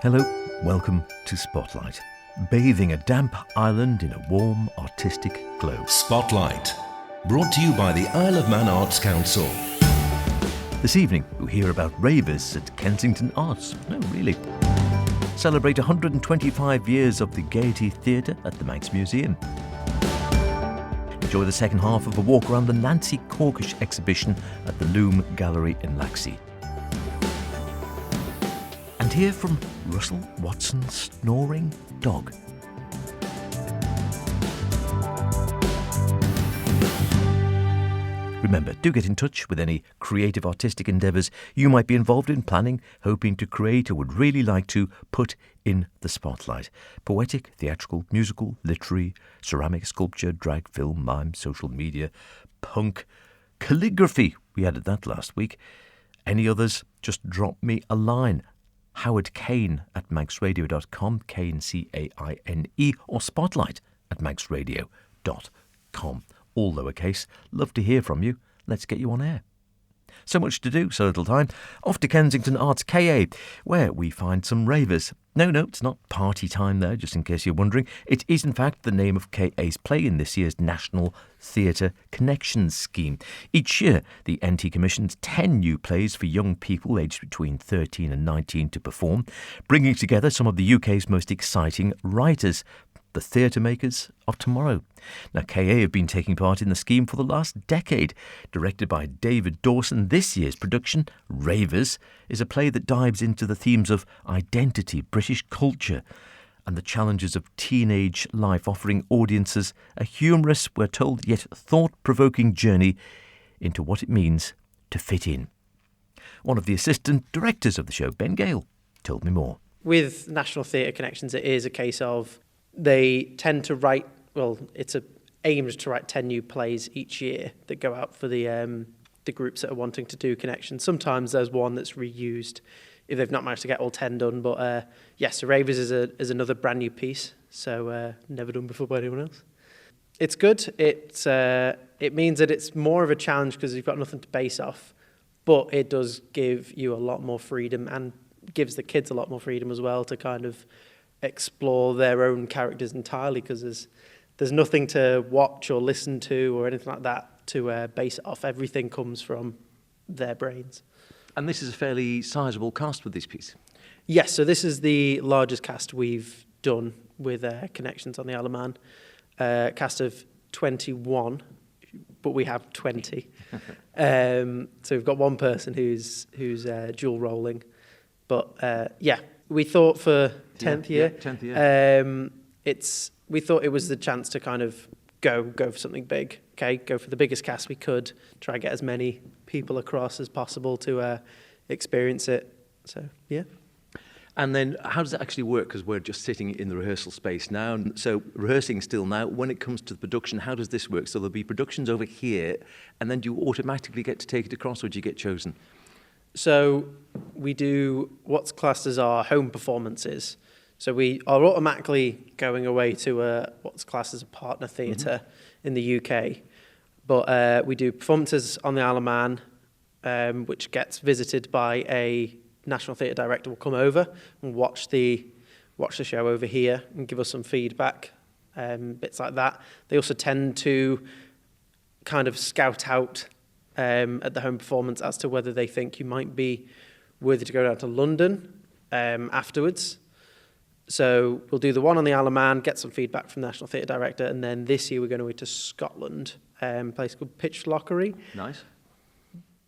Hello, welcome to Spotlight. Bathing a damp island in a warm, artistic glow. Spotlight, brought to you by the Isle of Man Arts Council. This evening, we'll hear about Ravers at Kensington Arts. No, really. Celebrate 125 years of the Gaiety Theatre at the Manx Museum. Enjoy the second half of a walk around the Nancy Corkish Exhibition at the Loom Gallery in Laxey. And hear from Russell Watson's snoring dog. Remember, do get in touch with any creative artistic endeavours you might be involved in, planning, hoping to create, or would really like to put in the spotlight. Poetic, theatrical, musical, literary, ceramic, sculpture, drag, film, mime, social media, punk, calligraphy. We added that last week. Any others, just drop me a line. Howard Kane at manxradio.com, Kane, C-A-I-N-E, or spotlight at manxradio.com. All lowercase. Love to hear from you. Let's get you on air. So much to do, so little time. Off to Kensington Arts KA, where we find some ravers. No, it's not party time there, just in case you're wondering. It is, in fact, the name of KA's play in this year's National Theatre Connections Scheme. Each year, the NT commissions 10 new plays for young people aged between 13 and 19 to perform, bringing together some of the UK's most exciting writers, the theatre makers of tomorrow. Now, KA have been taking part in the scheme for the last decade. Directed by David Dawson, this year's production, Ravers, is a play that dives into the themes of identity, British culture, and the challenges of teenage life, offering audiences a humorous, we're told, yet thought-provoking journey into what it means to fit in. One of the assistant directors of the show, Ben Gale, told me more. With National Theatre Connections, it is a case of they tend to write, it's aimed to write 10 new plays each year that go out for the groups that are wanting to do connections. Sometimes there's one that's reused if they've not managed to get all 10 done. But yes, so Ravers is another brand new piece, so never done before by anyone else. It's good. It means that it's more of a challenge because you've got nothing to base off, but it does give you a lot more freedom and gives the kids a lot more freedom as well to kind of explore their own characters entirely, because there's nothing to watch or listen to or anything like that to base it off. Everything comes from their brains. And this is a fairly sizable cast with this piece. Yes, so this is the largest cast we've done with Connections on the Isle of Man. Cast of 21, but we have 20. So we've got one person who's dual rolling. But we thought for 10th year. 10th year. We thought it was the chance to kind of go for something big. Okay, go for the biggest cast we could. Try and get as many people across as possible to experience it. So yeah. And then how does it actually work? Because we're just sitting in the rehearsal space now. So rehearsing still now. When it comes to the production, how does this work? So there'll be productions over here, and then do you automatically get to take it across, or do you get chosen? So we do what's classed as our home performances. So we are automatically going away to what's classed as a partner theatre in the UK. But we do performances on the Isle of Man, which gets visited by a National Theatre director. Will come over and watch the show over here and give us some feedback, bits like that. They also tend to kind of scout out at the home performance as to whether they think you might be worthy to go down to London afterwards. So we'll do the one on the Isle of Man, get some feedback from the National Theatre Director, and then this year we're going away to Scotland, a place called Pitchlockery. Nice.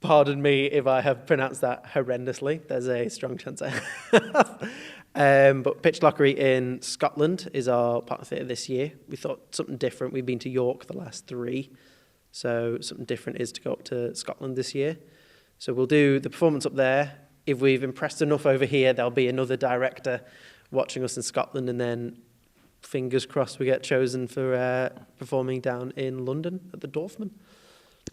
Pardon me if I have pronounced that horrendously. There's a strong chance I have. But Pitchlockery in Scotland is our partner theatre this year. We thought something different. We've been to York the last 3. So something different is to go up to Scotland this year. So we'll do the performance up there. If we've impressed enough over here, there'll be another director watching us in Scotland, and then fingers crossed we get chosen for performing down in London at the Dorfman.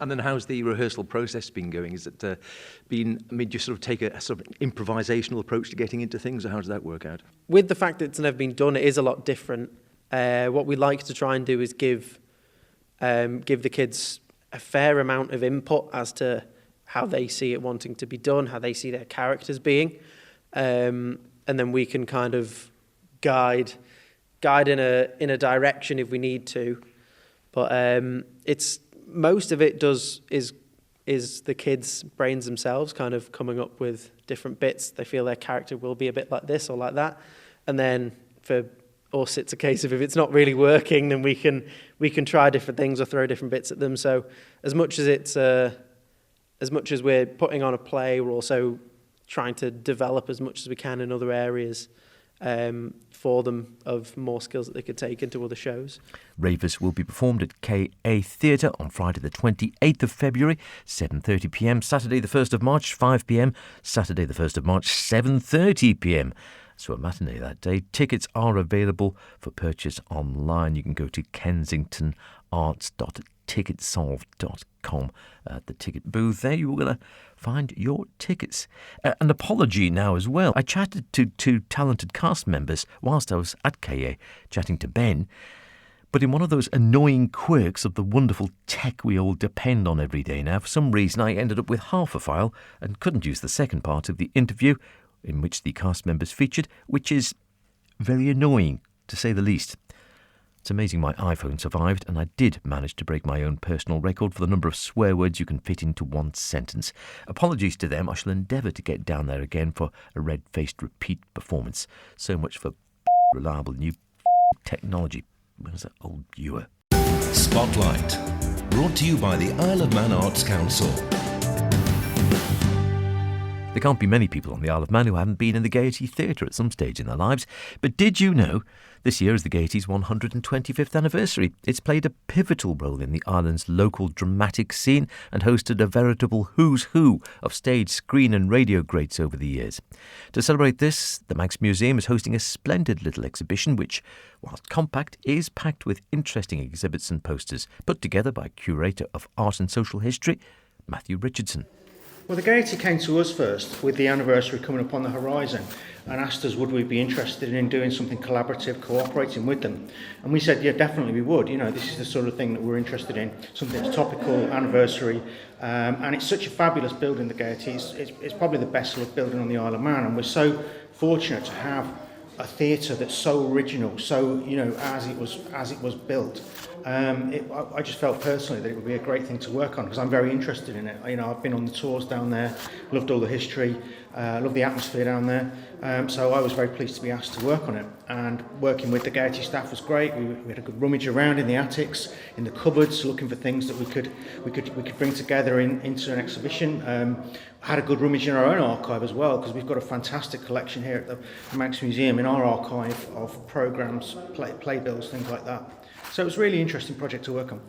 And then how's the rehearsal process been going? Is it do you sort of take a sort of improvisational approach to getting into things, or how does that work out? With the fact that it's never been done, it is a lot different. What we like to try and do is give the kids a fair amount of input as to how they see it wanting to be done, how they see their characters being. then we can kind of guide in a direction if we need to. But it's most of it is the kids' brains themselves kind of coming up with different bits. They feel their character will be a bit like this or like that, and then for us it's a case of if it's not really working, then we can try different things or throw different bits at them. So as much as we're putting on a play, we're also trying to develop as much as we can in other areas for them of more skills that they could take into other shows. Ravers will be performed at KA Theatre on Friday the 28th of February, 7:30pm, Saturday the 1st of March, 5pm, Saturday the 1st of March, 7:30pm. So a matinee that day. Tickets are available for purchase online. You can go to kensingtonarts.ticketsolve.com. At the ticket booth there, you're going to find your tickets. An apology now as well. I chatted to two talented cast members whilst I was at KA chatting to Ben, but in one of those annoying quirks of the wonderful tech we all depend on every day now, for some reason I ended up with half a file and couldn't use the second part of the interview in which the cast members featured, which is very annoying, to say the least. It's amazing my iPhone survived, and I did manage to break my own personal record for the number of swear words you can fit into one sentence. Apologies to them. I shall endeavour to get down there again for a red-faced repeat performance. So much for reliable new technology. Where's that old viewer? Spotlight. Brought to you by the Isle of Man Arts Council. There can't be many people on the Isle of Man who haven't been in the Gaiety Theatre at some stage in their lives. But did you know this year is the Gaiety's 125th anniversary? It's played a pivotal role in the island's local dramatic scene and hosted a veritable who's who of stage, screen and radio greats over the years. To celebrate this, the Manx Museum is hosting a splendid little exhibition which, whilst compact, is packed with interesting exhibits and posters put together by Curator of Art and Social History, Matthew Richardson. Well, the Gaiety came to us first with the anniversary coming up on the horizon and asked us would we be interested in doing something collaborative, cooperating with them. And we said, yeah, definitely we would. You know, this is the sort of thing that we're interested in, something that's topical, anniversary. And it's such a fabulous building, the Gaiety. It's probably the best loved building on the Isle of Man. And we're so fortunate to have a theatre that's so original, so, you know, as it was built. I just felt personally that it would be a great thing to work on because I'm very interested in it. You know, I've been on the tours down there, loved all the history, loved the atmosphere down there. So I was very pleased to be asked to work on it. And working with the Gaiety staff was great. We had a good rummage around in the attics, in the cupboards, looking for things that we could bring together into an exhibition. Had a good rummage in our own archive as well because we've got a fantastic collection here at the Manx Museum in our archive of programmes, playbills, things like that. So it was a really interesting project to work on.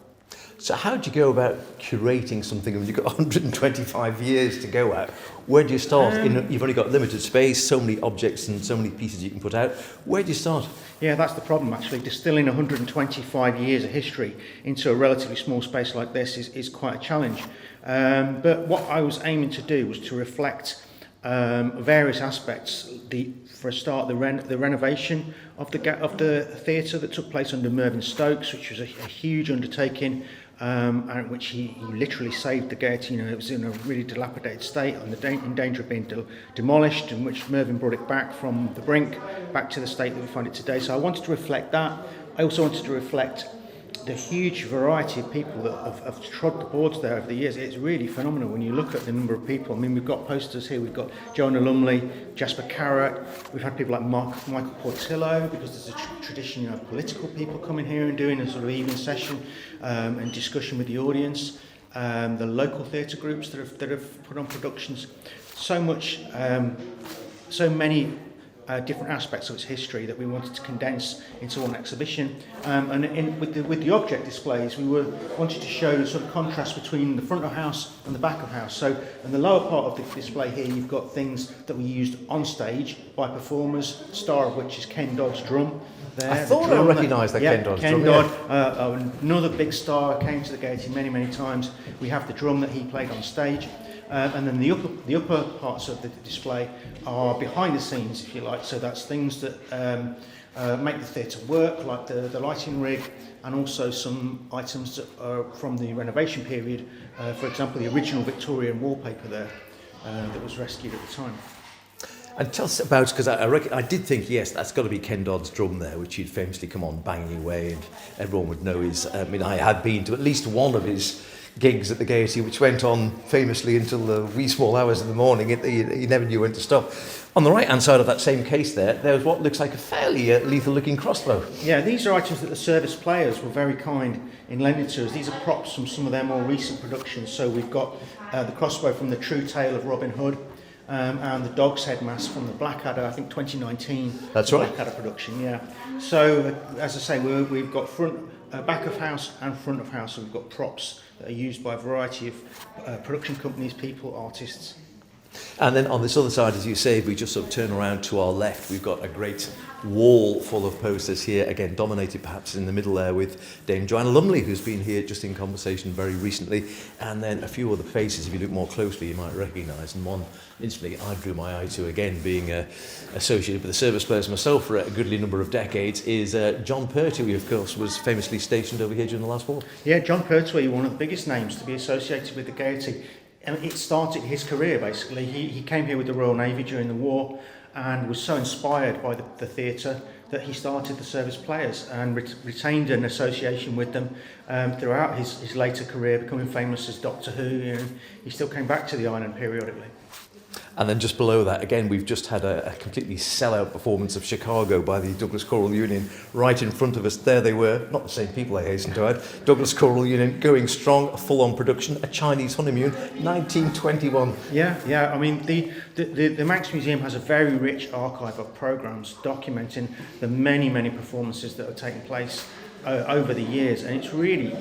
So how do you go about curating something when you've got 125 years to go at? Where do you start? You've only got limited space, so many objects and so many pieces you can put out. Where do you start? Yeah, that's the problem actually. Distilling 125 years of history into a relatively small space like this is quite a challenge. But what I was aiming to do was to reflect various aspects. For a start, the renovation of the theatre that took place under Mervyn Stokes, which was a huge undertaking, which he literally saved the Gaiety. You know, it was in a really dilapidated state, in danger of being demolished, and which Mervyn brought it back from the brink back to the state that we find it today. So I wanted to reflect that. I also wanted to reflect the huge variety of people that have trod the boards there over the years. It's really phenomenal when you look at the number of people. I mean, we've got posters here. We've got Jonah Lumley, Jasper Carrott. We've had people like Michael Portillo, because there's a tradition, you know, of political people coming here and doing a sort of evening session and discussion with the audience. The local theatre groups that have put on productions. So many different aspects of its history that we wanted to condense into one exhibition. With the object displays, we wanted to show the sort of contrast between the front of house and the back of house. So in the lower part of the display here, you've got things that we used on stage by performers, the star of which is Ken Dodd's drum. There, I thought I recognised that Ken Dodd's drum. Dodd, another big star, came to the Gaiety many times. We have the drum that he played on stage. And then the upper parts of the display are behind the scenes, if you like. So that's things that make the theatre work, like the lighting rig, and also some items that are from the renovation period. For example, the original Victorian wallpaper there that was rescued at the time. And tell us about, because I did think, yes, that's got to be Ken Dodd's drum there, which he'd famously come on banging away, and everyone would know his. I mean, I had been to at least one of his gigs at the Gaiety, which went on famously until the wee small hours in the morning. You never knew when to stop. On the right-hand side of that same case there was what looks like a fairly lethal-looking crossbow. Yeah, these are items that the service players were very kind in lending to us. These are props from some of their more recent productions. So we've got the crossbow from The True Tale of Robin Hood, and the Dog's Head mask from the Blackadder, I think 2019. That's right. Blackadder production, yeah. So, as I say, we've got back of house and front of house, so we've got props that are used by a variety of production companies, people, artists. And then on this other side, as you say, if we just sort of turn around to our left, we've got a great wall full of posters here, again dominated perhaps in the middle there with Dame Joanna Lumley, who's been here just in conversation very recently, and then a few other faces, if you look more closely, you might recognise, and one instantly I drew my eye to, again being associated with the service players myself for a goodly number of decades, is John Pertwee, who of course was famously stationed over here during the last war. Yeah, John Pertwee, one of the biggest names to be associated with the Gaiety. And it started his career basically. He came here with the Royal Navy during the war and was so inspired by the theatre that he started the service players and retained an association with them throughout his later career, becoming famous as Doctor Who. And he still came back to the island periodically. And then just below that, again, we've just had a completely sell-out performance of Chicago by the Douglas Choral Union right in front of us. There they were, not the same people, I hasten to add. Douglas Choral Union going strong, full-on production, a Chinese honeymoon, 1921. Yeah. I mean, the Manx Museum has a very rich archive of programmes documenting the many performances that have taken place over the years, and it's really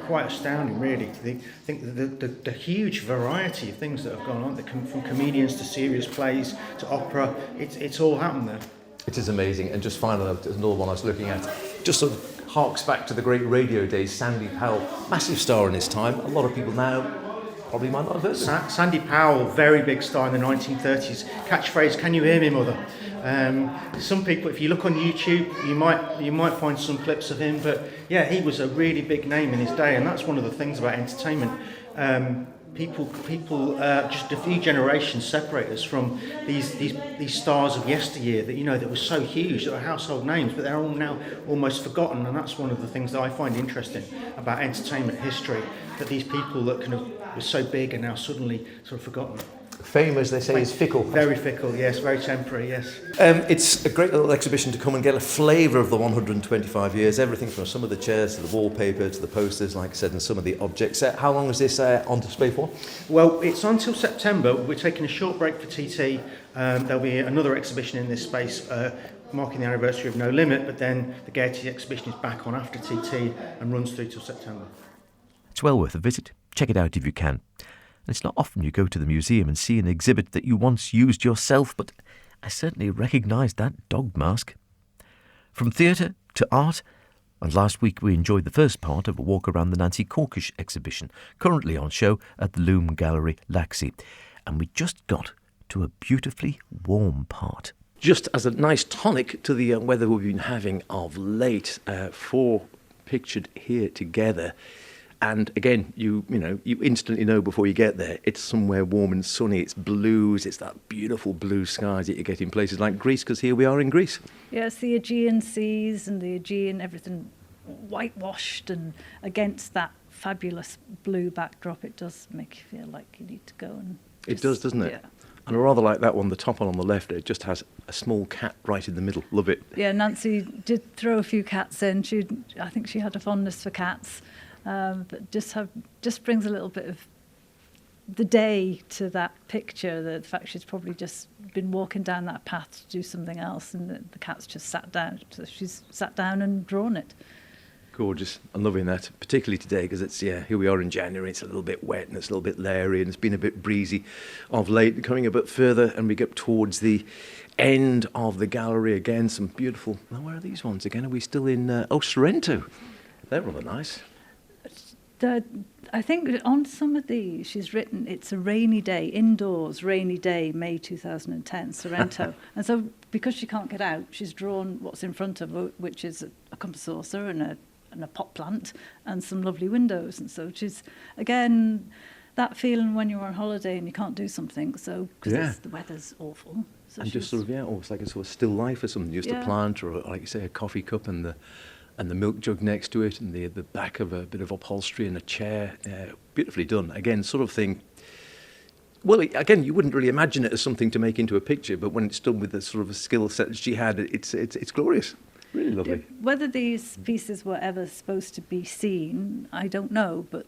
quite astounding, really. I think the huge variety of things that have gone on, from comedians to serious plays to opera, it's all happened there. It is amazing. And just finally, there's another one I was looking at, just sort of harks back to the great radio days. Sandy Powell, massive star in his time. A lot of people now probably might not have heard of him. Sandy Powell, very big star in the 1930s. Catchphrase, "Can you hear me, mother?" Some people, if you look on YouTube, you might find some clips of him. But yeah, he was a really big name in his day, and that's one of the things about entertainment. People, just a few generations separate us from these stars of yesteryear that were so huge, that were household names, but they're all now almost forgotten. And that's one of the things that I find interesting about entertainment history, that these people that kind of were so big are now suddenly sort of forgotten. Fame, as they say, is fickle. Very fickle, yes, very temporary, yes. It's a great little exhibition to come and get a flavour of the 125 years, everything from some of the chairs to the wallpaper to the posters, like I said, and some of the objects. How long is this on display for? Well, it's until September. We're taking a short break for TT. There'll be another exhibition in this space marking the anniversary of No Limit, but then the Gaiety exhibition is back on after TT and runs through till September. It's well worth a visit. Check it out if you can. And it's not often you go to the museum and see an exhibit that you once used yourself, but I certainly recognised that dog mask. From theatre to art, and last week we enjoyed the first part of a walk around the Nancy Corkish Exhibition, currently on show at the Loom Gallery, Laxey. And we just got to a beautifully warm part. Just as a nice tonic to the weather we've been having of late, four pictured here together. And again, you instantly know before you get there, it's somewhere warm and sunny. It's blues. It's that beautiful blue skies that you get in places like Greece, because here we are in Greece. Yeah, it's the Aegean seas and the Aegean, everything whitewashed, and against that fabulous blue backdrop, it does make you feel like you need to go and... It does, doesn't it? Yeah. And I rather like that one, the top one on the left. It just has a small cat right in the middle. Love it. Yeah, Nancy did throw a few cats in. I think she had a fondness for cats. But just brings a little bit of the day to that picture. The fact she's probably just been walking down that path to do something else, and the cat's just sat down. So she's sat down and drawn it. Gorgeous. I'm loving that, particularly today, because it's, here we are in January. It's a little bit wet and it's a little bit leery, and it's been a bit breezy of late. Coming a bit further, and we get towards the end of the gallery again. Some beautiful... Now, where are these ones again? Are we still in... Sorrento. They're rather nice. I think on some of these she's written, it's a rainy day, indoors, rainy day, May 2010, Sorrento. And so because she can't get out, she's drawn what's in front of her, which is a compass saucer and a pot plant and some lovely windows. And so she's, again, that feeling when you're on holiday and you can't do something, so because the weather's awful. So And just she's- sort of, yeah, almost like a sort of still life or something, just a Yeah. plant or, like you say, a coffee cup and the milk jug next to it and the back of a bit of upholstery and a chair. Beautifully done. Again, sort of thing. Well, again, you wouldn't really imagine it as something to make into a picture, but when it's done with the sort of a skill set that she had, it's glorious. Really lovely. Whether these pieces were ever supposed to be seen, I don't know, but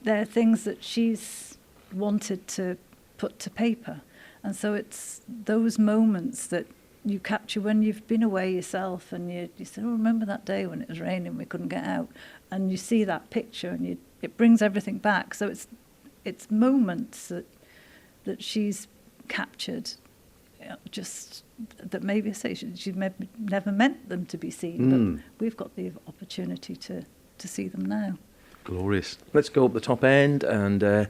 they're things that she's wanted to put to paper. And so it's those moments that you capture when you've been away yourself and you say, oh, remember that day when it was raining, we couldn't get out. And you see that picture and it brings everything back. So it's moments that she's captured, just that maybe I say she maybe never meant them to be seen, but we've got the opportunity to see them now. Glorious. Let's go up the top end and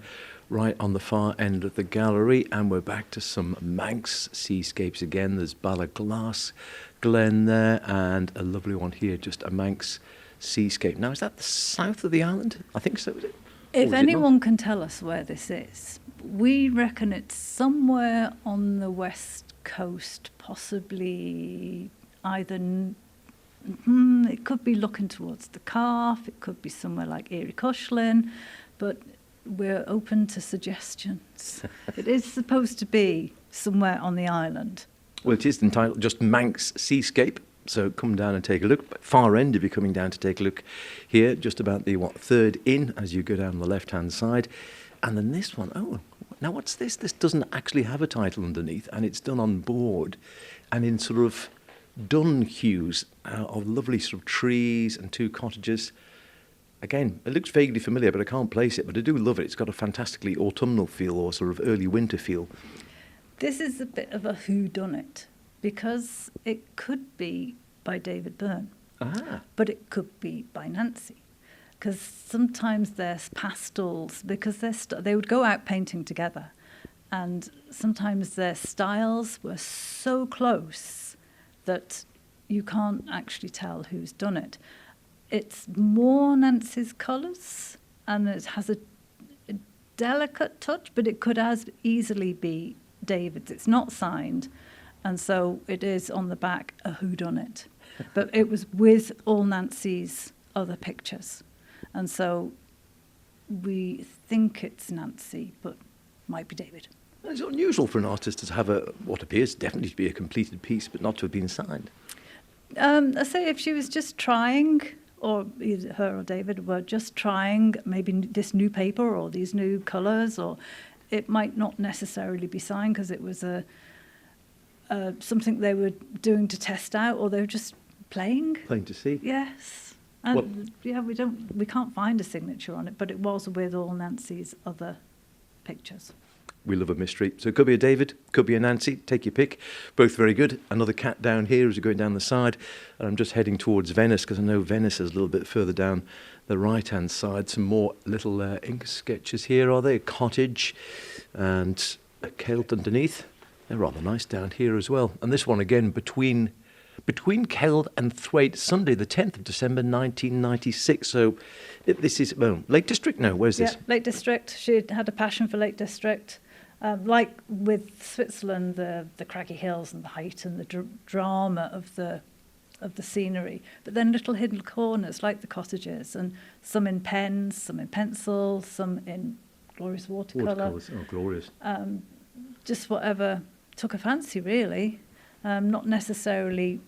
right on the far end of the gallery, and we're back to some Manx seascapes again. There's Ballaglass Glen there, and a lovely one here, just a Manx seascape. Now, is that the south of the island? I think so, is it? Or If is it anyone can tell us where this is, we reckon it's somewhere on the west coast, possibly either. It could be looking towards the Calf, it could be somewhere like Erie Cushlin, but we're open to suggestions. It is supposed to be somewhere on the island. Well, it is entitled just Manx Seascape, so come down and take a look. Far end, if you're coming down to take a look here, just about the third in as you go down the left-hand side. And then this one, oh, now what's this? This doesn't actually have a title underneath, and it's done on board and in sort of dun hues of lovely sort of trees and two cottages. Again, it looks vaguely familiar, but I can't place it, but I do love it. It's got a fantastically autumnal feel or sort of early winter feel. This is a bit of a whodunit, because it could be by David Byrne, but it could be by Nancy. Because sometimes there's pastels, because they would go out painting together, and sometimes their styles were so close that you can't actually tell who's done it. It's more Nancy's colours, and it has a delicate touch, but it could as easily be David's. It's not signed, and so it is on the back a whodunit. But it was with all Nancy's other pictures, and so we think it's Nancy, but might be David. It's unusual for an artist to have what appears definitely to be a completed piece, but not to have been signed. I say if she was just trying, or either her or David were just trying maybe this new paper or these new colours, or it might not necessarily be signed because it was something they were doing to test out, or they were just playing. Plain to see. Yes. And we can't find a signature on it, but it was with all Nancy's other pictures. We love a mystery. So it could be a David, could be a Nancy, take your pick. Both very good. Another cat down here as you're going down the side. And I'm just heading towards Venice because I know Venice is a little bit further down the right-hand side. Some more little ink sketches here, are they? A cottage and a kilt underneath. They're rather nice down here as well. And this one again, between Keld and Thwaite, Sunday the 10th of December 1996. So this is, Lake District? No, where's this? Yeah, Lake District. She had a passion for Lake District. Like with Switzerland, the craggy hills and the height and the drama of the scenery, but then little hidden corners like the cottages, and some in pens, some in pencil, some in glorious watercolour. Watercolours, oh, glorious. Just whatever took a fancy, really. Not necessarily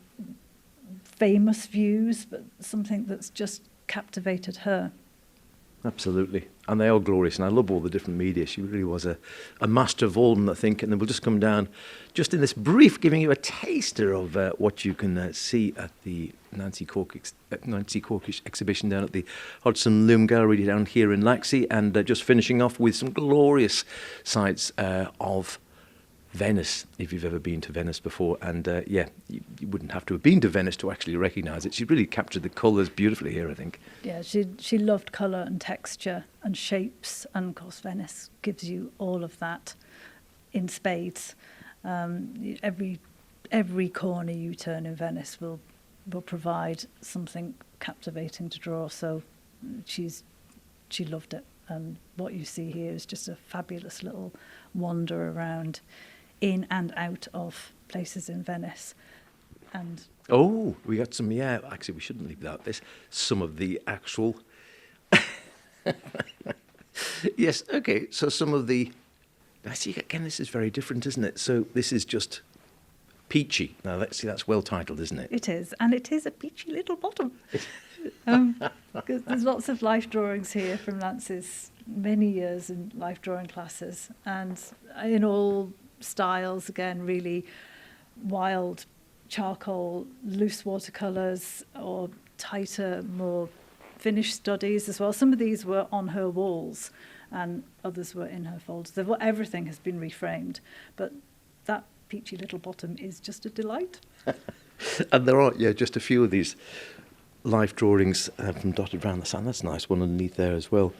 famous views, but something that's just captivated her. Absolutely. And they are glorious. And I love all the different media. She really was a master of all of them, I think. And then we'll just come down just in this brief, giving you a taster of what you can see at the Nancy Corkish Exhibition down at the Hodgson Loom Gallery down here in Laxey. And just finishing off with some glorious sights of Venice, if you've ever been to Venice before. And you wouldn't have to have been to Venice to actually recognise it. She really captured the colours beautifully here, I think. Yeah, she loved colour and texture and shapes, and of course Venice gives you all of that in spades. Every corner you turn in Venice will provide something captivating to draw. So she loved it, and what you see here is just a fabulous little wander around in and out of places in Venice. And Oh, we got some, yeah, actually we shouldn't leave without this. Some of the actual... Yes, okay, so some of the... I see, again, this is very different, isn't it? So this is just peachy. Now, let's see, that's well titled, isn't it? it is, and it is a peachy little bottom. 'Cause there's lots of life drawings here from Nancy's many years in life drawing classes, and in all styles, again, really wild charcoal, loose watercolours, or tighter, more finished studies as well. Some of these were on her walls, and others were in her folders. Everything has been reframed, but that peachy little bottom is just a delight. And there are, yeah, just a few of these life drawings from dotted around the sand. That's a nice one underneath there as well.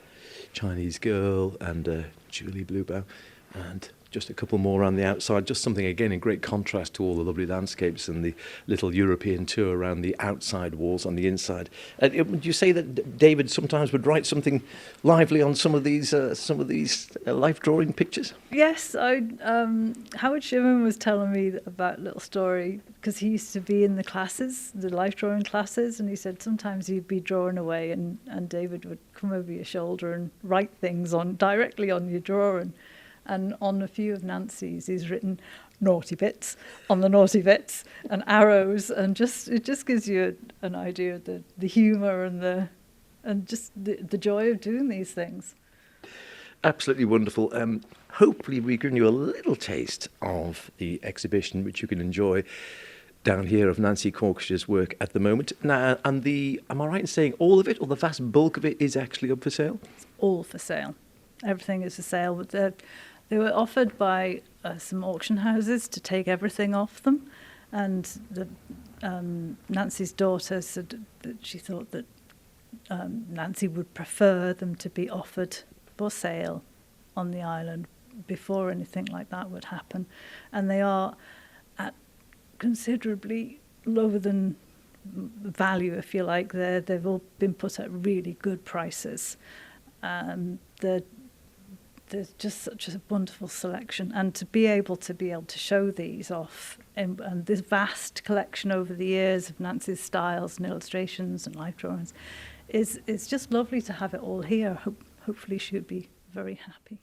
Chinese girl and Julie Bluebow, and just a couple more around the outside. Just something, again, in great contrast to all the lovely landscapes and the little European tour around the outside walls on the inside. Would you say that David sometimes would write something lively on some of these life drawing pictures? Yes, Howard Sherman was telling me about a little story, because he used to be in the classes, the life drawing classes, and he said sometimes he'd be drawing away and David would come over your shoulder and write things directly on your drawing. And on a few of Nancy's, he's written naughty bits on the naughty bits and arrows, and it just gives you an idea of the humour and just the joy of doing these things. Absolutely wonderful. Hopefully we've given you a little taste of the exhibition, which you can enjoy down here, of Nancy Corkish's work at the moment. Now, and am I right in saying all of it, or the vast bulk of it, is actually up for sale? It's all for sale. Everything is for sale, but they were offered by some auction houses to take everything off them, and Nancy's daughter said that she thought that Nancy would prefer them to be offered for sale on the island before anything like that would happen, and they are at considerably lower than value, if you like. They've all been put at really good prices. There's just such a wonderful selection, and to be able to show these off, and this vast collection over the years of Nancy's styles and illustrations and life drawings, it's just lovely to have it all here. Hopefully she'll be very happy.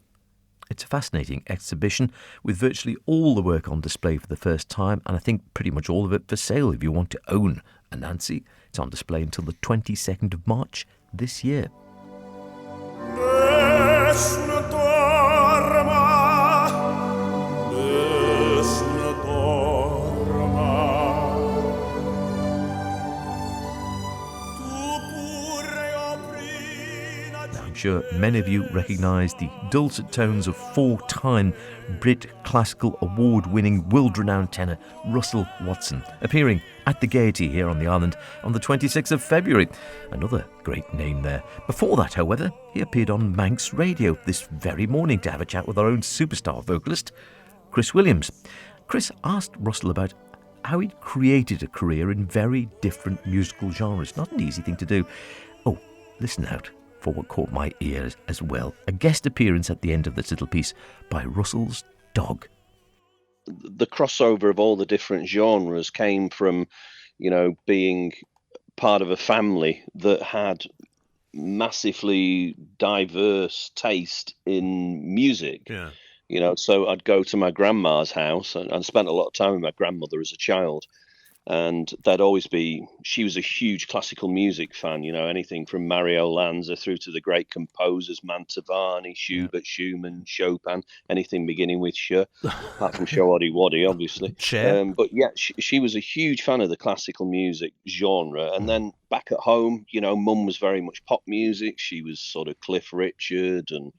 It's a fascinating exhibition with virtually all the work on display for the first time, and I think pretty much all of it for sale if you want to own a Nancy. It's on display until the 22nd of March this year. I'm sure many of you recognise the dulcet tones of four-time Brit Classical Award-winning, world-renowned tenor Russell Watson, appearing at the Gaiety here on the island on the 26th of February. Another great name there. Before that, however, he appeared on Manx Radio this very morning to have a chat with our own superstar vocalist, Chris Williams. Chris asked Russell about how he'd created a career in very different musical genres. Not an easy thing to do. Oh, listen out for what caught my ears as well. A guest appearance at the end of this little piece by Russell's dog. The crossover of all the different genres came from, being part of a family that had massively diverse taste in music. Yeah. So I'd go to my grandma's house, and I spent a lot of time with my grandmother as a child. And she was a huge classical music fan, anything from Mario Lanza through to the great composers, Mantovani, Schubert, Schumann, Chopin, anything beginning with sh, apart from Showaddy Waddy, obviously. But yeah, she was a huge fan of the classical music genre. And then back at home, Mum was very much pop music. She was sort of Cliff Richard and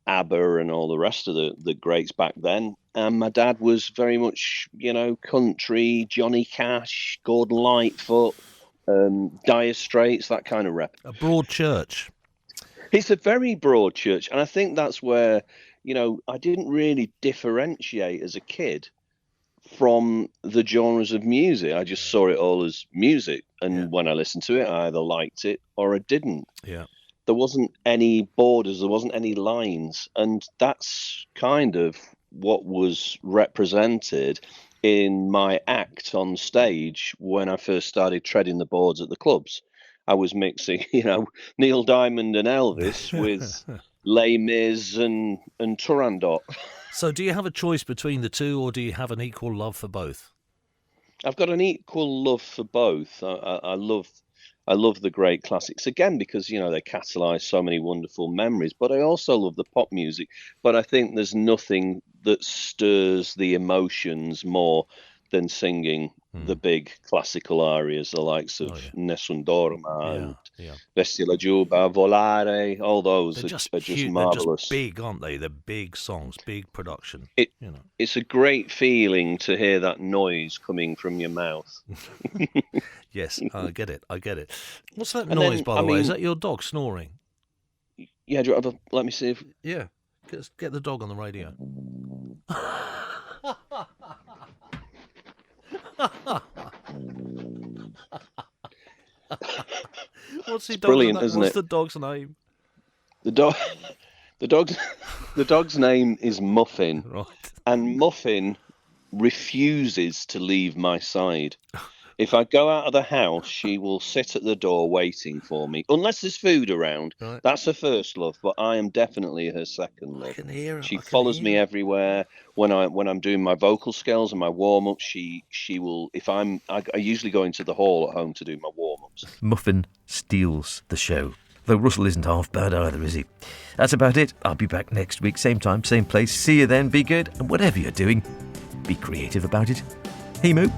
ABBA and all the rest of the greats back then. And my dad was very much, country, Johnny Cash, Gordon Lightfoot, Dire Straits, that kind of rep. A broad church. It's a very broad church. And I think that's where, I didn't really differentiate as a kid from the genres of music. I just saw it all as music. And when I listened to it, I either liked it or I didn't. Yeah. There wasn't any borders, there wasn't any lines. And that's kind of what was represented in my act on stage when I first started treading the boards at the clubs. I was mixing, Neil Diamond and Elvis with Les Mis and Turandot. So do you have a choice between the two, or do you have an equal love for both? I've got an equal love for both. I love the great classics again because they catalyse so many wonderful memories. But I also love the pop music. But I think there's nothing that stirs the emotions more than singing the big classical arias, the likes of Nessun Dorma and Vesti la Giubba, Volare. All those They're are just just huge. marvelous. They're just big, aren't they? They're big songs, big production. It's a great feeling to hear that noise coming from your mouth. Yes, I get it. What's that And noise, then, by the way? Is that your dog snoring? Yeah, do you want to let me see if... Yeah. Get the dog on the radio. What's brilliant, isn't What's it? the dog's name? The dog's name is Muffin, Right. and Muffin refuses to leave my side. If I go out of the house, she will sit at the door waiting for me, unless there's food around. Right. That's her first love, but I am definitely her second love. I can hear her. She follows me everywhere. When I'm doing my vocal scales and my warm ups, she will. I usually go into the hall at home to do my warm ups. Muffin steals the show. Though Russell isn't half bad either, is he? That's about it. I'll be back next week, same time, same place. See you then. Be good, and whatever you're doing, be creative about it. Hey, Moo.